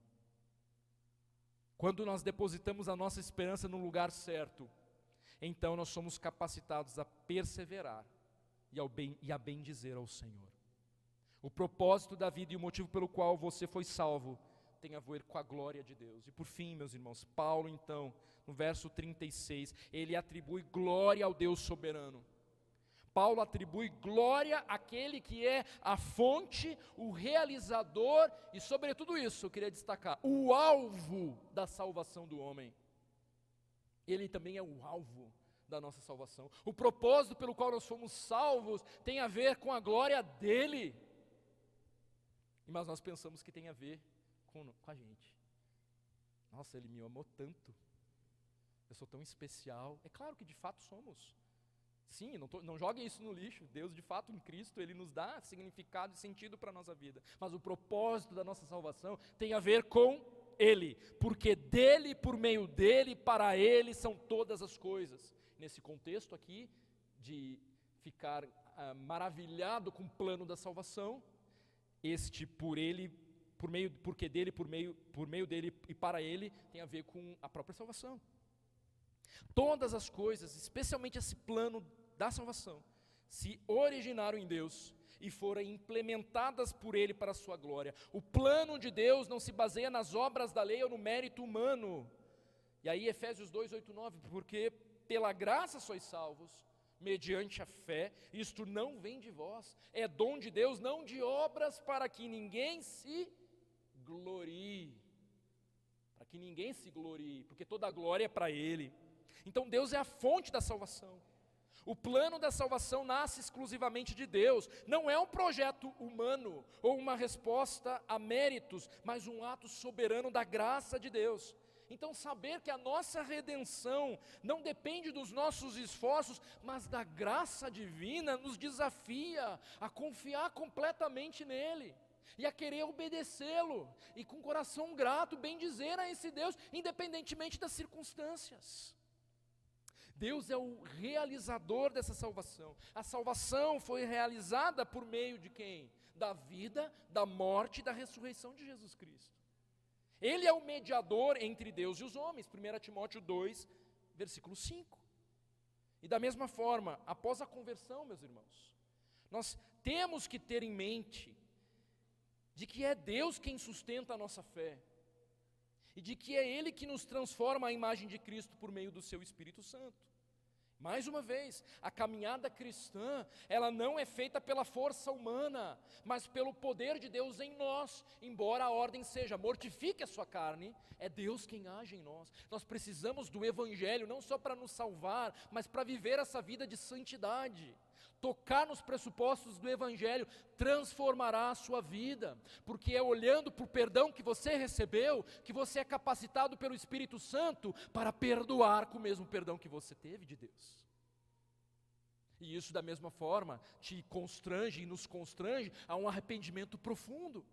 Quando nós depositamos a nossa esperança no lugar certo, então nós somos capacitados a perseverar e a bendizer ao Senhor. O propósito da vida e o motivo pelo qual você foi salvo tem a ver com a glória de Deus. E por fim, meus irmãos, Paulo então, no verso 36, ele atribui glória ao Deus soberano. Paulo atribui glória àquele que é a fonte, o realizador e, sobretudo isso, eu queria destacar, o alvo da salvação do homem. Ele também é o alvo da nossa salvação. O propósito pelo qual nós fomos salvos tem a ver com a glória dele. Mas nós pensamos que tem a ver com a gente. Nossa, ele me amou tanto. Eu sou tão especial. É claro que de fato somos. Sim, não joguem isso no lixo. Deus, de fato, em Cristo, Ele nos dá significado e sentido para a nossa vida. Mas o propósito da nossa salvação tem a ver com Ele. Porque dEle, por meio dEle, para Ele são todas as coisas. Nesse contexto aqui, de ficar maravilhado com o plano da salvação, este por Ele, porque dEle, por meio dEle e para Ele, tem a ver com a própria salvação. Todas as coisas, especialmente esse plano da salvação, se originaram em Deus e foram implementadas por Ele para a sua glória. O plano de Deus não se baseia nas obras da lei ou no mérito humano. E aí Efésios 2, 8, 9, porque pela graça sois salvos, mediante a fé, isto não vem de vós, é dom de Deus, não de obras, para que ninguém se glorie. Para que ninguém se glorie, porque toda a glória é para Ele. Então Deus é a fonte da salvação. O plano da salvação nasce exclusivamente de Deus, não é um projeto humano ou uma resposta a méritos, mas um ato soberano da graça de Deus. Então, saber que a nossa redenção não depende dos nossos esforços, mas da graça divina, nos desafia a confiar completamente nele e a querer obedecê-lo, e com coração grato bendizer a esse Deus, independentemente das circunstâncias. Deus é o realizador dessa salvação. A salvação foi realizada por meio de quem? Da vida, da morte e da ressurreição de Jesus Cristo. Ele é o mediador entre Deus e os homens, 1 Timóteo 2, versículo 5. E da mesma forma, após a conversão, meus irmãos, nós temos que ter em mente de que é Deus quem sustenta a nossa fé, e de que é Ele que nos transforma à imagem de Cristo por meio do seu Espírito Santo. Mais uma vez, a caminhada cristã, ela não é feita pela força humana, mas pelo poder de Deus em nós. Embora a ordem seja, mortifique a sua carne, é Deus quem age em nós. Nós precisamos do Evangelho, não só para nos salvar, mas para viver essa vida de santidade. Tocar nos pressupostos do Evangelho transformará a sua vida, porque é olhando para o perdão que você recebeu, que você é capacitado pelo Espírito Santo para perdoar com o mesmo perdão que você teve de Deus. E isso da mesma forma te constrange e nos constrange a um arrependimento profundo,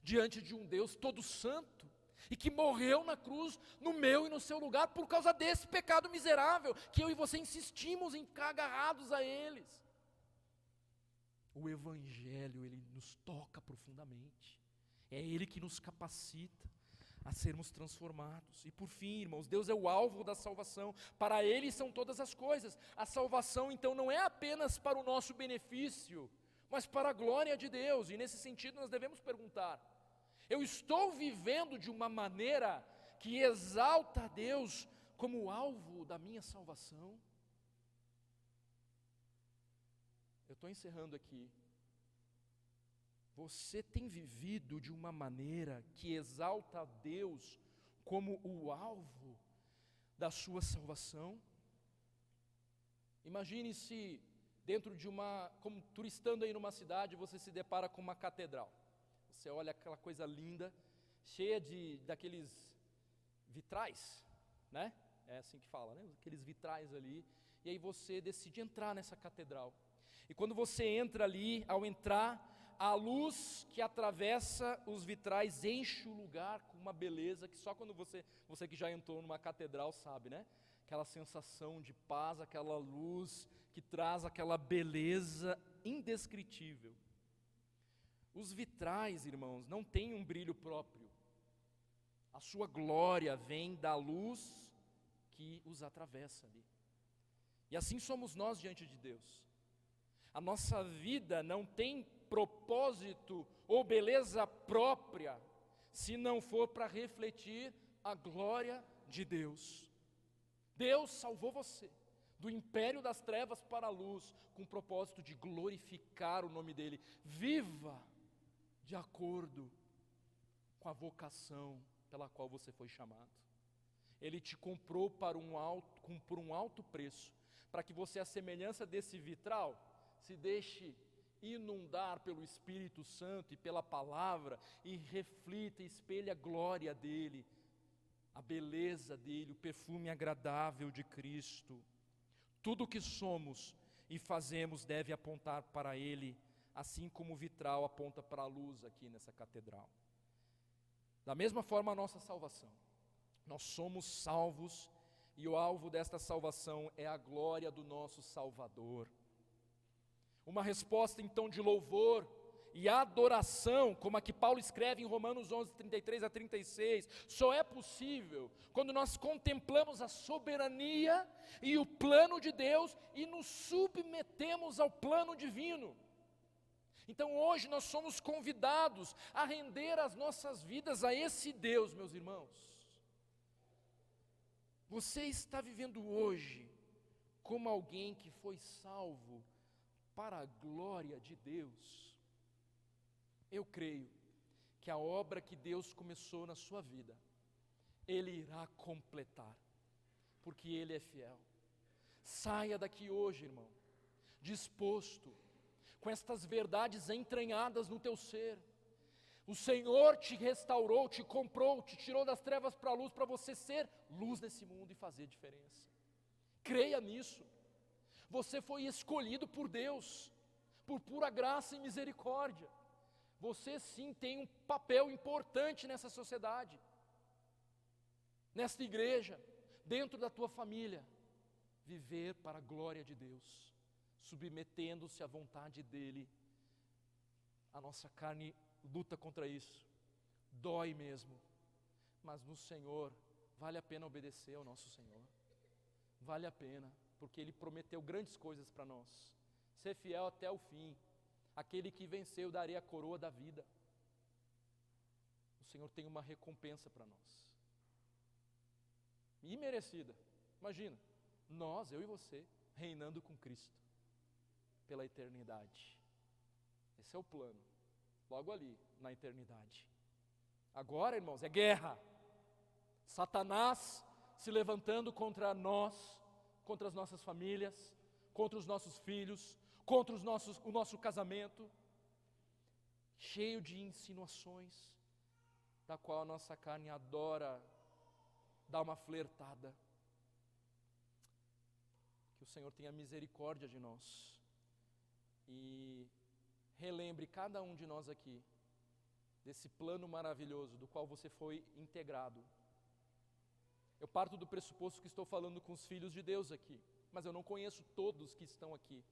diante de um Deus todo santo, e que morreu na cruz, no meu e no seu lugar, por causa desse pecado miserável, que eu e você insistimos em ficar agarrados a eles. O Evangelho, ele nos toca profundamente, é Ele que nos capacita a sermos transformados. E por fim, irmãos, Deus é o alvo da salvação, para Ele são todas as coisas. A salvação então não é apenas para o nosso benefício, mas para a glória de Deus, e nesse sentido nós devemos perguntar: eu estou vivendo de uma maneira que exalta a Deus como o alvo da minha salvação? Eu estou encerrando aqui. Você tem vivido de uma maneira que exalta a Deus como o alvo da sua salvação? Imagine se dentro de como turistando aí numa cidade, você se depara com uma catedral. Você olha aquela coisa linda, cheia daqueles vitrais, né? É assim que fala, né? Aqueles vitrais ali. E aí você decide entrar nessa catedral. E quando você entra ali, ao entrar, a luz que atravessa os vitrais enche o lugar com uma beleza que só quando você que já entrou numa catedral sabe, né? Aquela sensação de paz, aquela luz que traz aquela beleza indescritível. Os vitrais, irmãos, não têm um brilho próprio. A sua glória vem da luz que os atravessa ali. E assim somos nós diante de Deus. A nossa vida não tem propósito ou beleza própria, se não for para refletir a glória de Deus. Deus salvou você do império das trevas para a luz, com o propósito de glorificar o nome dEle. Viva de acordo com a vocação pela qual você foi chamado. Ele te comprou por um alto preço, para que você, à semelhança desse vitral, se deixe inundar pelo Espírito Santo e pela palavra, e reflita e espelhe a glória dEle, a beleza dEle, o perfume agradável de Cristo. Tudo o que somos e fazemos deve apontar para Ele, assim como o vitral aponta para a luz aqui nessa catedral. Da mesma forma a nossa salvação. Nós somos salvos e o alvo desta salvação é a glória do nosso Salvador. Uma resposta então de louvor e adoração, como a que Paulo escreve em Romanos 11, 33 a 36, só é possível quando nós contemplamos a soberania e o plano de Deus e nos submetemos ao plano divino. Então hoje nós somos convidados a render as nossas vidas a esse Deus, meus irmãos. Você está vivendo hoje como alguém que foi salvo para a glória de Deus? Eu creio que a obra que Deus começou na sua vida, Ele irá completar, porque Ele é fiel. Saia daqui hoje, irmão, disposto, com estas verdades entranhadas no teu ser. O Senhor te restaurou, te comprou, te tirou das trevas para a luz, para você ser luz nesse mundo e fazer diferença. Creia nisso. Você foi escolhido por Deus, por pura graça e misericórdia. Você sim tem um papel importante nessa sociedade, nesta igreja, dentro da tua família. Viver para a glória de Deus, submetendo-se à vontade dEle. A nossa carne luta contra isso, dói mesmo, mas no Senhor vale a pena obedecer ao nosso Senhor, vale a pena, porque Ele prometeu grandes coisas para nós. Ser fiel até o fim. Aquele que venceu, darei a coroa da vida. O Senhor tem uma recompensa para nós, imerecida. Imagina, nós, eu e você, reinando com Cristo pela eternidade. Esse é o plano, logo ali, na eternidade. Agora, irmãos, é guerra. Satanás se levantando contra nós, contra as nossas famílias, contra os nossos filhos, contra o nosso casamento, cheio de insinuações, da qual a nossa carne adora dar uma flertada. Que o Senhor tenha misericórdia de nós e relembre cada um de nós aqui desse plano maravilhoso do qual você foi integrado. Eu parto do pressuposto que estou falando com os filhos de Deus aqui, mas eu não conheço todos que estão aqui.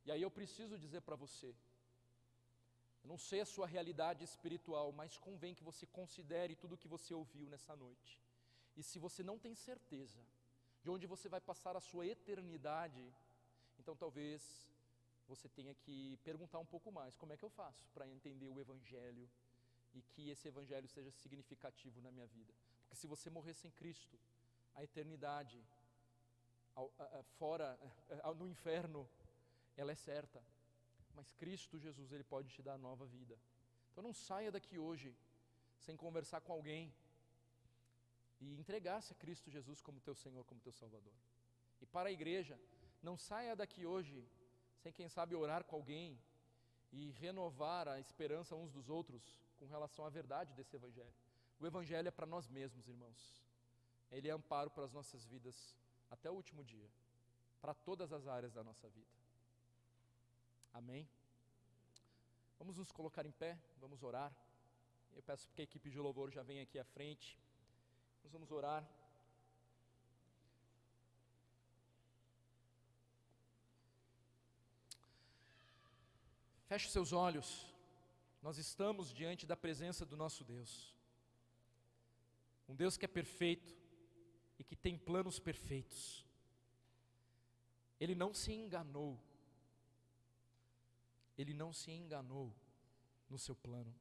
E aí eu preciso dizer para você, eu não sei a sua realidade espiritual, mas convém que você considere tudo o que você ouviu nessa noite. E se você não tem certeza de onde você vai passar a sua eternidade, então talvez você tenha que perguntar um pouco mais, como é que eu faço para entender o Evangelho e que esse Evangelho seja significativo na minha vida? Porque se você morrer sem Cristo, a eternidade fora, no inferno, ela é certa, mas Cristo Jesus, Ele pode te dar nova vida. Então não saia daqui hoje sem conversar com alguém e entregar-se a Cristo Jesus como teu Senhor, como teu Salvador. E para a igreja, não saia daqui hoje sem, quem sabe, orar com alguém e renovar a esperança uns dos outros com relação à verdade desse Evangelho. O Evangelho é para nós mesmos, irmãos. Ele é amparo para as nossas vidas até o último dia, para todas as áreas da nossa vida. Amém? Vamos nos colocar em pé, vamos orar. Eu peço que a equipe de louvor já venha aqui à frente. Nós vamos orar. Feche os seus olhos. Nós estamos diante da presença do nosso Deus. Um Deus que é perfeito e que tem planos perfeitos. Ele não se enganou. Ele não se enganou no seu plano.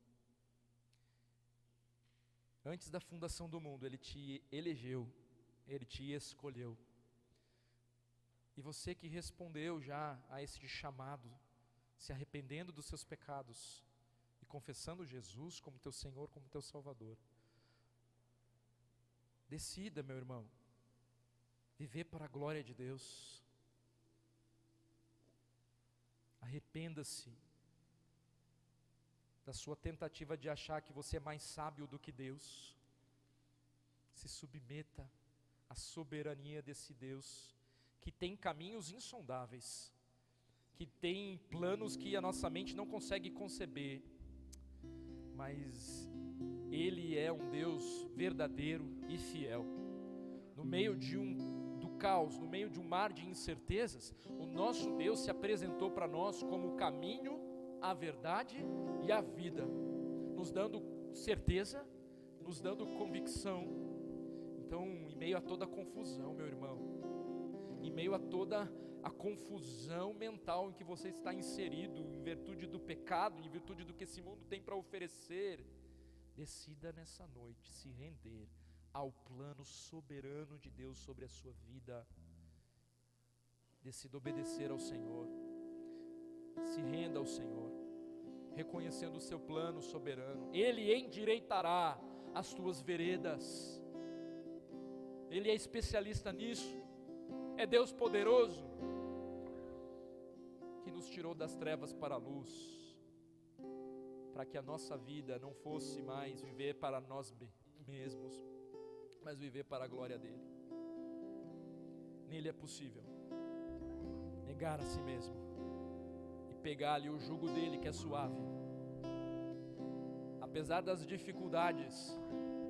Antes da fundação do mundo, Ele te elegeu, Ele te escolheu. E você que respondeu já a esse chamado, se arrependendo dos seus pecados e confessando Jesus como teu Senhor, como teu Salvador, decida, meu irmão, viver para a glória de Deus. Arrependa-se da sua tentativa de achar que você é mais sábio do que Deus. Se submeta à soberania desse Deus, que tem caminhos insondáveis, que tem planos que a nossa mente não consegue conceber, mas Ele é um Deus verdadeiro e fiel. No meio do caos, no meio de um mar de incertezas, o nosso Deus se apresentou para nós como o caminho, a verdade e a vida, nos dando certeza, nos dando convicção. Então, em meio a toda a confusão, meu irmão, em meio a toda a confusão mental em que você está inserido, em virtude do pecado, em virtude do que esse mundo tem para oferecer, decida nessa noite se render ao plano soberano de Deus sobre a sua vida. Decida obedecer ao Senhor, se renda ao Senhor, reconhecendo o seu plano soberano. Ele endireitará as tuas veredas. Ele é especialista nisso. é Deus poderoso, que nos tirou das trevas para a luz, para que a nossa vida não fosse mais viver para nós mesmos, mas viver para a glória dEle. Nele é possível negar a si mesmo e pegar-lhe o jugo dEle, que é suave. Apesar das dificuldades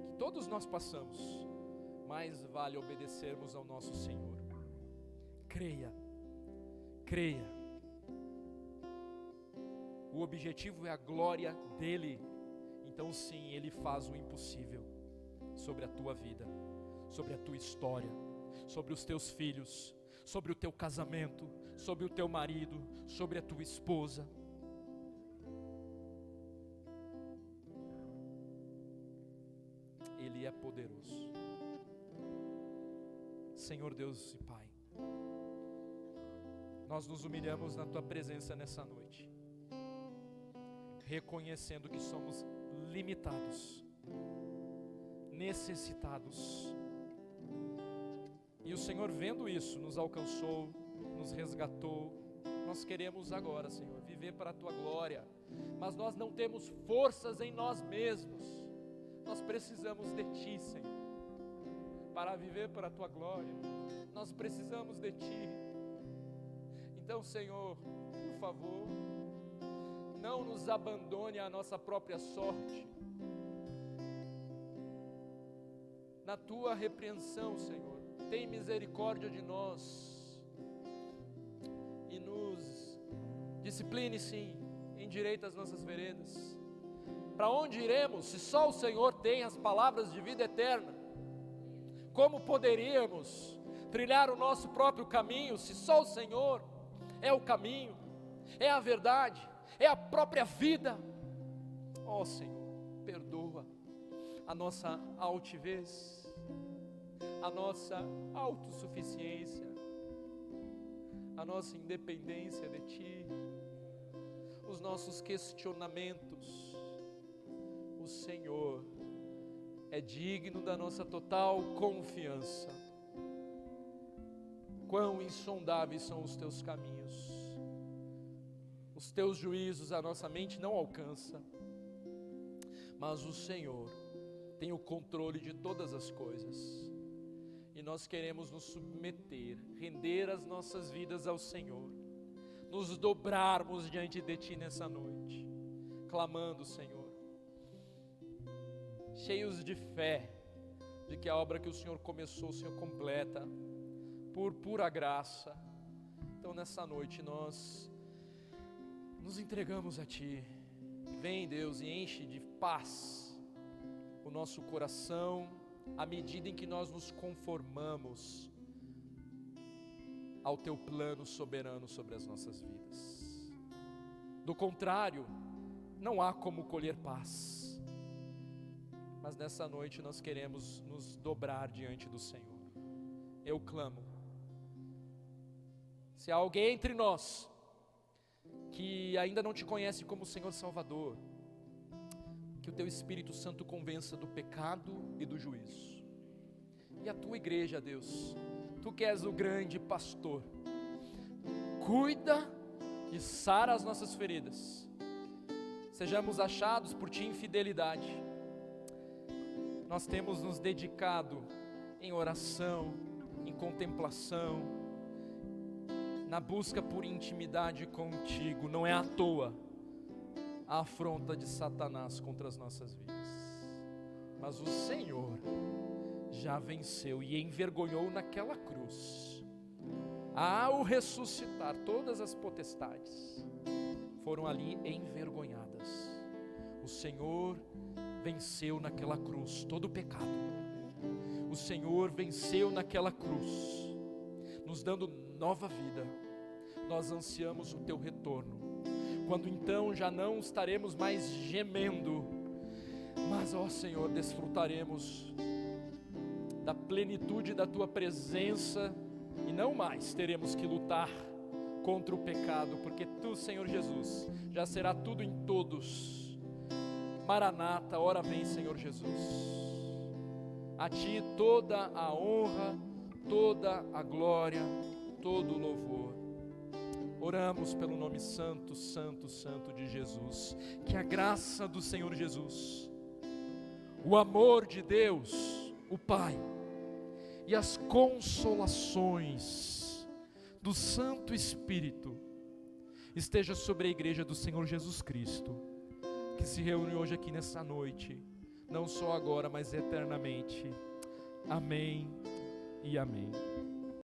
que todos nós passamos, mais vale obedecermos ao nosso Senhor. Creia, creia. O objetivo é a glória dEle. Então sim, Ele faz o impossível sobre a tua vida, sobre a tua história, sobre os teus filhos, sobre o teu casamento, sobre o teu marido, sobre a tua esposa. Ele é poderoso. Senhor Deus e Pai, nós nos humilhamos na tua presença nessa noite, reconhecendo que somos limitados, necessitados. E o Senhor, vendo isso, nos alcançou, nos resgatou. Nós queremos agora, Senhor, viver para a tua glória, mas nós não temos forças em nós mesmos. Nós precisamos de ti, Senhor, para viver para a tua glória. Nós precisamos de ti. Então, Senhor, por favor, não nos abandone à nossa própria sorte. Na tua repreensão, Senhor, tem misericórdia de nós e nos discipline, sim, endireita as nossas veredas. Para onde iremos se só o Senhor tem as palavras de vida eterna? Como poderíamos trilhar o nosso próprio caminho se só o Senhor é o caminho, é a verdade, é a própria vida? Ó Senhor, perdoa a nossa altivez, a nossa autossuficiência, a nossa independência de Ti, os nossos questionamentos. O Senhor é digno da nossa total confiança. Quão insondáveis são os teus caminhos, os teus juízos a nossa mente não alcança, mas o Senhor tem o controle de todas as coisas, e nós queremos nos submeter, render as nossas vidas ao Senhor, nos dobrarmos diante de Ti nessa noite, clamando, Senhor, cheios de fé, de que a obra que o Senhor começou, o Senhor completa, por pura graça. Então nessa noite nós nos entregamos a Ti. Vem, Deus, e enche de paz o nosso coração, à medida em que nós nos conformamos ao Teu plano soberano sobre as nossas vidas. Do contrário, não há como colher paz. Mas nessa noite nós queremos nos dobrar diante do Senhor. Eu clamo, se há alguém entre nós que ainda não Te conhece como Senhor Salvador, que o Teu Espírito Santo convença do pecado e do juízo. E a Tua igreja, Deus, Tu que és o grande pastor, cuida e sara as nossas feridas. Sejamos achados por Ti em fidelidade. Nós temos nos dedicado em oração, em contemplação, na busca por intimidade contigo. Não é à toa a afronta de Satanás contra as nossas vidas, mas o Senhor já venceu e envergonhou naquela cruz. Ao ressuscitar, todas as potestades foram ali envergonhadas. O Senhor venceu naquela cruz todo o pecado. O Senhor venceu naquela cruz, nos dando nova vida. Nós ansiamos o Teu retorno, quando então já não estaremos mais gemendo, mas, ó Senhor, desfrutaremos da plenitude da Tua presença, e não mais teremos que lutar contra o pecado, porque Tu, Senhor Jesus, já será tudo em todos. Maranata, ora vem, Senhor Jesus. A Ti toda a honra, toda a glória, todo o louvor. Oramos pelo nome santo, santo, santo de Jesus. Que a graça do Senhor Jesus, o amor de Deus, o Pai, e as consolações do Santo Espírito esteja sobre a igreja do Senhor Jesus Cristo, que se reúne hoje aqui nessa noite, não só agora, mas eternamente. Amém e amém.